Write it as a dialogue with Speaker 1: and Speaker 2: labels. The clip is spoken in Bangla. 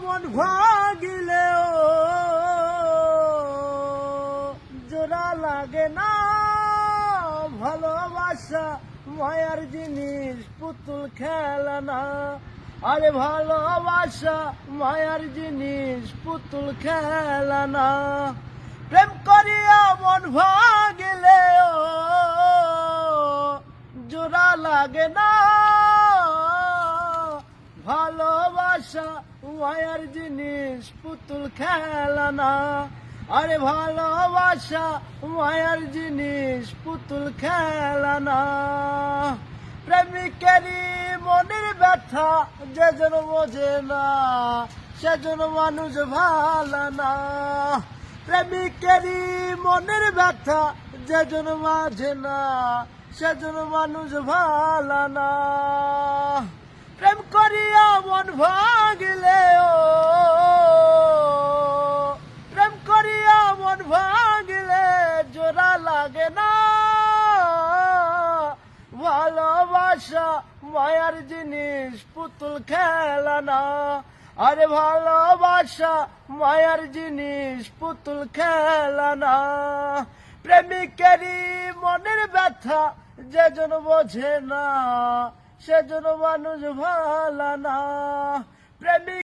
Speaker 1: মন ভাগিলেও জোড়া লাগে না। ভালোবাসা মায়ার জিনিস, পুতুল খেলনা। আরে ভালোবাসা মায়ার জিনিস, পুতুল খেলনা। প্রেম করিয়া মন ভাগিলেও জোড়া লাগে না। ভালোবাসা মায়ার জিনিস, পুতুল খেলনা। আরে ভালোবাসা মায়ার জিনিস, পুতুল খেলনা। প্রেমিকেরই মনের ব্যথা যেজন বোঝে না, সেজন মানুষ ভালো না। প্রেমিকেরই মনের ব্যথা যেজন মাঝে না, সেজন মানুষ ভালো না। প্রেম করিয়া মন ভাগিলেও, প্রেম করিয়া মন ভাগিলে জোড়া লাগে না। ভালোবাসা মায়ার জিনিস, পুতুল খেলনা। আরে ভালোবাসা মায়ার জিনিস, পুতুল খেলনা। প্রেমিকেরই মনের ব্যথা যেজন বোঝে না, সেজন মানুষ ভালো না। প্রেমিক